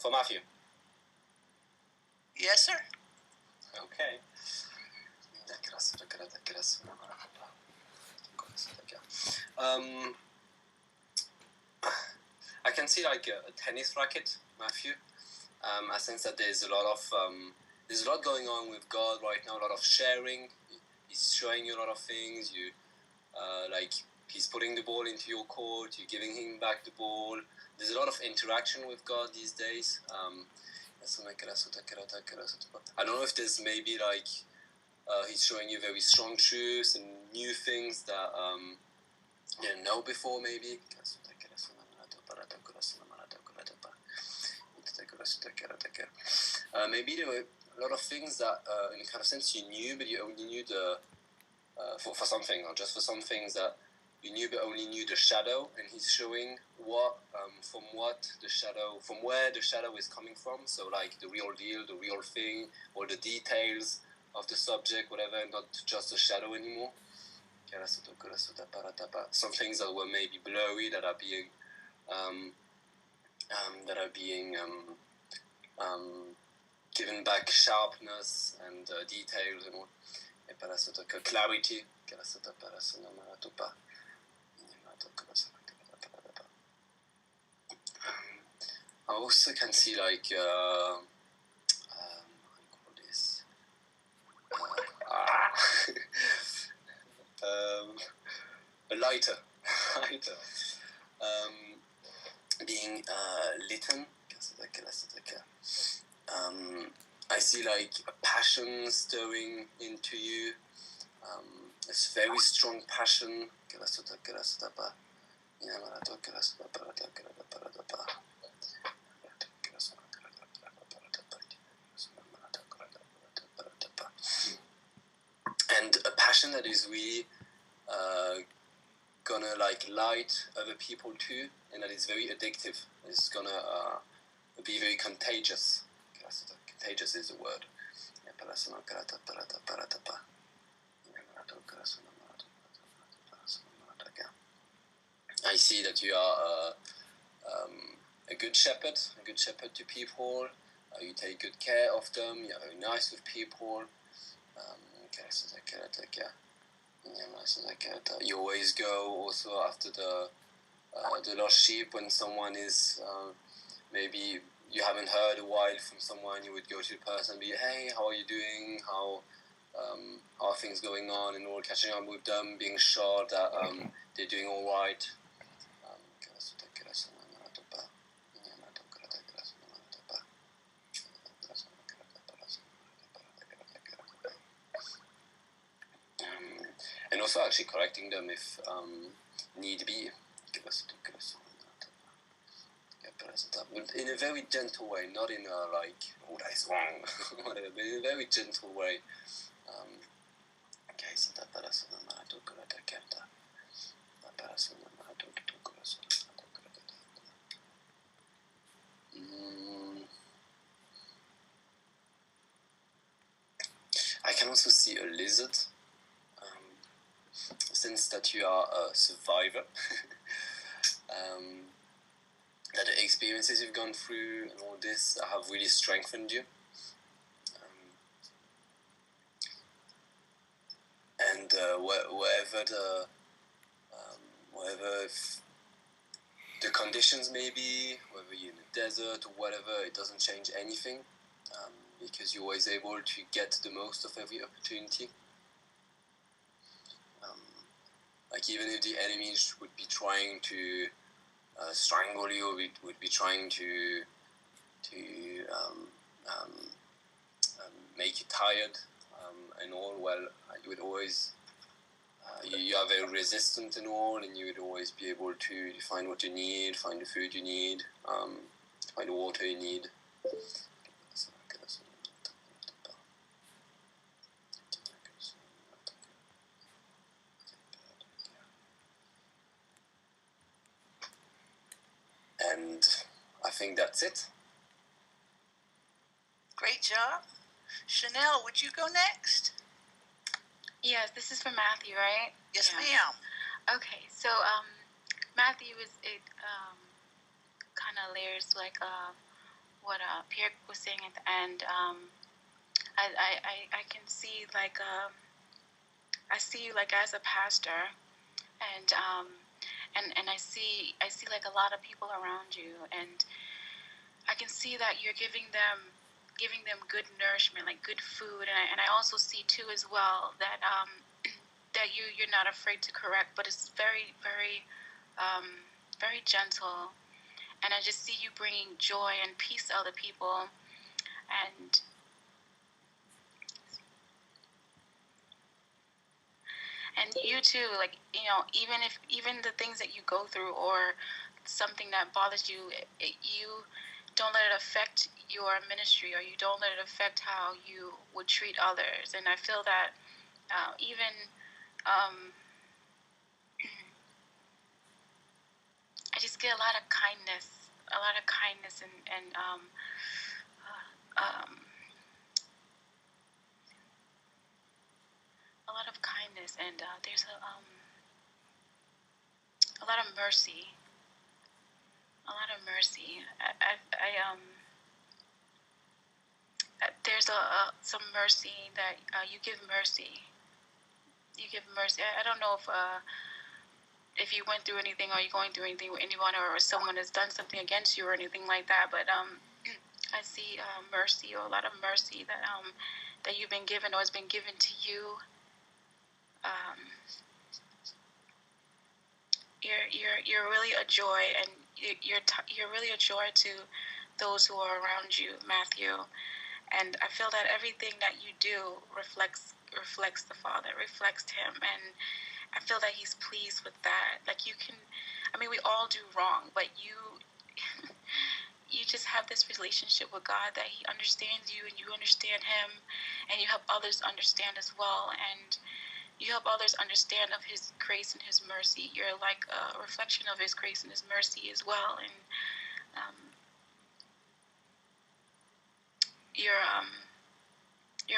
For Matthew. Yes, sir. Okay. I can see like a tennis racket, Matthew. I sense that there's a lot going on with God right now. A lot of sharing. He's showing you a lot of things. You like he's putting the ball into your court. You're giving him back the ball. There's a lot of interaction with God these days. I don't know if there's maybe like he's showing you very strong truths and new things that you didn't know before, maybe. Maybe there were a lot of things that, in a kind of sense, you knew, but you only knew the for something, or just for some things that you knew, but only knew the shadow. And he's showing from where the shadow is coming from. So, like the real deal, the real thing, or the details of the subject, whatever, not just a shadow anymore. Some things that were maybe blurry that are being given back sharpness and details and all. Clarity. I also can see like how do you call this? A lighter being litten. I see like a passion stirring into you. This very strong passion. And a passion that is really gonna like light other people too, and that is very addictive. It's gonna be very contagious. Contagious is the word. I see that you are a good shepherd to people. You take good care of them. You're very nice with people. You always go also after the lost sheep when someone is maybe you haven't heard a while from someone. You would go to the person and be, hey, how are you doing? How are things going on? And all, catching up with them, being sure that they're doing all right. And also actually correcting them if need be. In a very gentle way, not in a like, oh, that is wrong, whatever, but in a very gentle way. I can also see a lizard. Since that you are a survivor, that the experiences you've gone through and all this have really strengthened you. And wherever the conditions may be, whether you're in the desert or whatever, it doesn't change anything, because you're always able to get the most of every opportunity. Like even if the enemy would be trying to strangle you, or would be trying to make you tired and all, well, you would always you are very resistant and all, and you would always be able to find what you need, find the food you need, find the water you need. And I think that's it. Great job. Chanel, would you go next? Yes, this is for Matthew, right? Yes, ma'am. Okay, so Matthew, it kind of layers like what Pierre was saying at the end. I can see like I see you like as a pastor, and I see like a lot of people around you, and I can see that you're giving them good nourishment, like good food, and I also see too as well that that you're not afraid to correct, but it's very very gentle, and I just see you bringing joy and peace to other people, and you too, like, you know, even the things that you go through or something that bothers you, you don't let it affect your ministry, or you don't let it affect how you would treat others. And I feel that even I just get a lot of kindness, and a lot of kindness, and there's a lot of mercy, there's some mercy that you give mercy. I don't know if you went through anything, or you're going through anything with anyone, or someone has done something against you or anything like that, but I see mercy, or a lot of mercy that you've been given, or has been given to you. You're really a joy, and you're really a joy to those who are around you, Matthew. And I feel that everything that you do reflects the Father, reflects Him, and I feel that He's pleased with that. Like, you can, I mean, we all do wrong, but you just have this relationship with God that He understands you, and you understand Him, and you help others understand as well, and you help others understand of His grace and His mercy. You're like a reflection of His grace and His mercy as well, and you're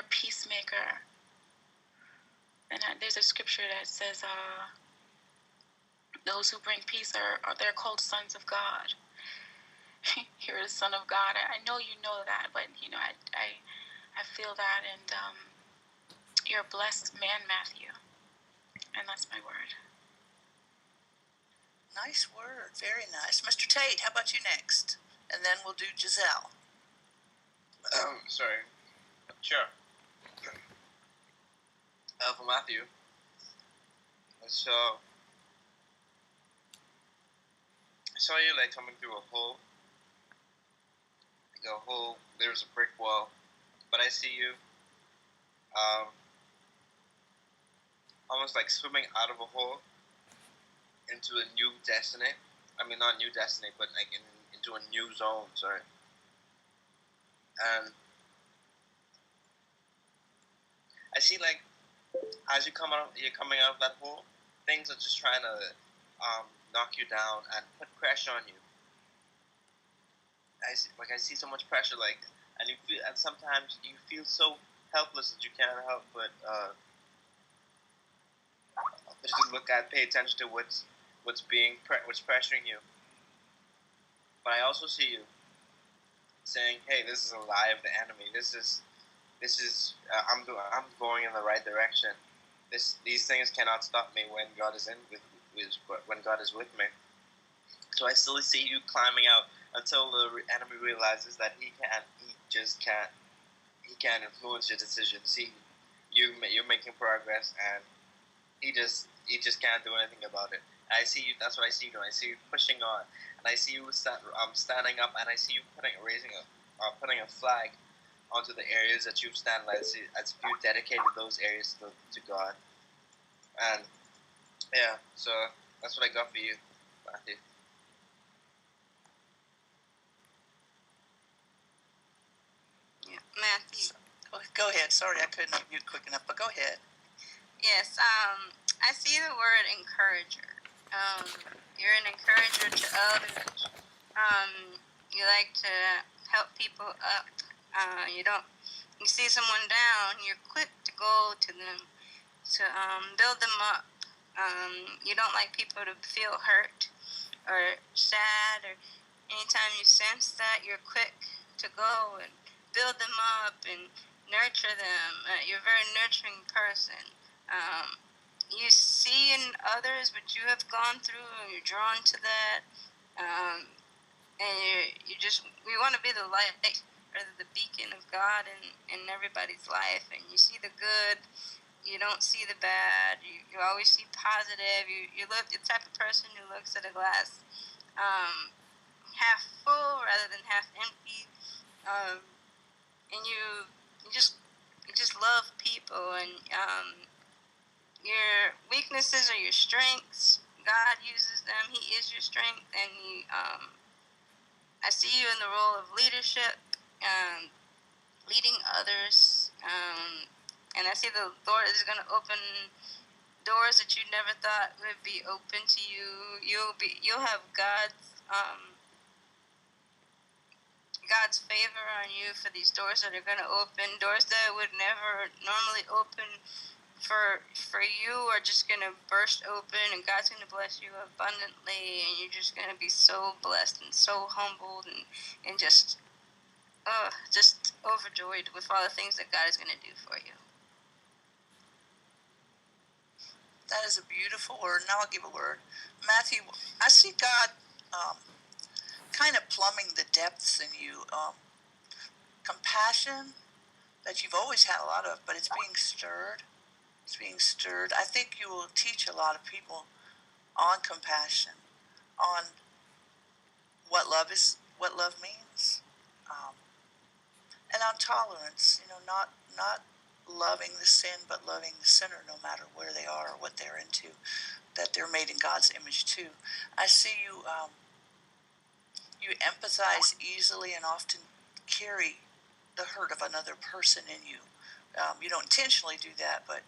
a peacemaker. And there's a scripture that says, "Those who bring peace are they're called sons of God." You're a son of God. I know you know that, but you know I feel that, and you're a blessed man, Matthew. And that's my word. Nice word. Very nice. Mr. Tate, how about you next? And then we'll do Giselle. Sorry. Sure. For Matthew. So, I saw you like coming through a hole. Like a hole, there's a brick wall. But I see you almost like swimming out of a hole into a new destiny. I mean, not new destiny, but like into a new zone, sorry. And I see like as you're coming out of that hole, things are just trying to knock you down and put pressure on you. I see so much pressure, like, and sometimes you feel so helpless that you can't help but just pay attention to what's pressuring you. But I also see you saying, "Hey, this is a lie of the enemy. This is I'm going in the right direction. These things cannot stop me when God is when God is with me." So I still see you climbing out until the enemy realizes that he can't influence your decisions. You're making progress, and he just can't do anything about it. And I see you. That's what I see you doing. I see you pushing on, and I see you standing up, and I see you putting a flag onto the areas that you've stand as if you dedicated those areas to God. And yeah, so that's what I got for you, Matthew. Yeah, Matthew. Go ahead. Sorry, I couldn't mute quick enough, but go ahead. Yes, I see the word encourager. You're an encourager to others. You like to help people up. You see someone down, you're quick to go to them, to build them up. You don't like people to feel hurt or sad, or anytime you sense that, you're quick to go and build them up and nurture them. You're a very nurturing person. You see in others what you have gone through, and you're drawn to that. And we want to be the light or the beacon of God in everybody's life. And you see the good, you don't see the bad. You always see positive. You look the type of person who looks at a glass half full rather than half empty. And you just love people, and your weaknesses are your strengths. God uses them. He is your strength, and I see you in the role of leadership, leading others, and I see the Lord is going to open doors that you never thought would be open to you. You'll have God's favor on you for these doors that are going to open, doors that would never normally open for you are just going to burst open, and God's going to bless you abundantly, and you're just going to be so blessed and so humbled and just overjoyed with all the things that God is going to do for you. That is a beautiful word. Now I'll give a word. Matthew, I see God kind of plumbing the depths in you. Compassion that you've always had a lot of, but it's being stirred. It's being stirred. I think you will teach a lot of people on compassion, on what love means, and on tolerance. Not loving the sin, but loving the sinner, no matter where they are or what they're into. That they're made in God's image too. I see you. You empathize easily and often carry the hurt of another person in you. You don't intentionally do that, but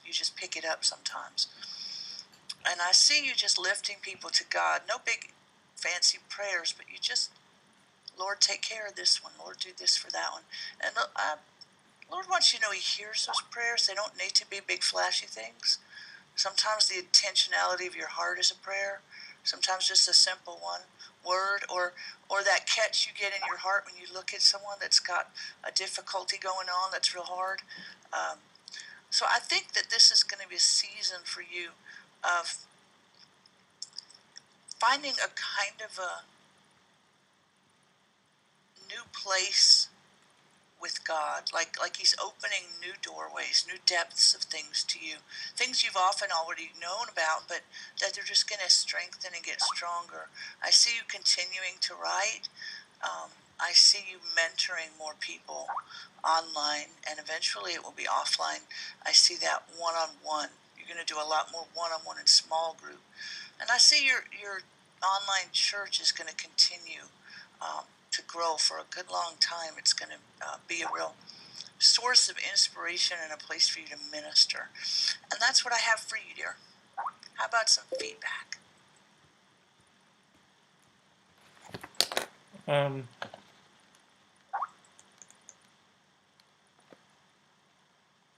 you just pick it up sometimes. And I see you just lifting people to God. No big fancy prayers, but you just, Lord, take care of this one. Lord, do this for that one. And Lord wants you to know He hears those prayers. They don't need to be big flashy things. Sometimes the intentionality of your heart is a prayer. Sometimes just a simple word or that catch you get in your heart when you look at someone that's got a difficulty going on that's real hard. So I think that this is going to be a season for you of finding a kind of a new place with God, like He's opening new doorways, new depths of things to you, things you've often already known about, but that they're just going to strengthen and get stronger. I see you continuing to write. I see you mentoring more people online, and eventually it will be offline. I see that one-on-one. You're going to do a lot more one-on-one and small group. And I see your online church is going to continue to grow for a good long time. It's going to be a real source of inspiration and a place for you to minister. And that's what I have for you, dear. How about some feedback?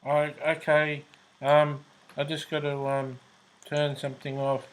Okay. I just got to turn something off.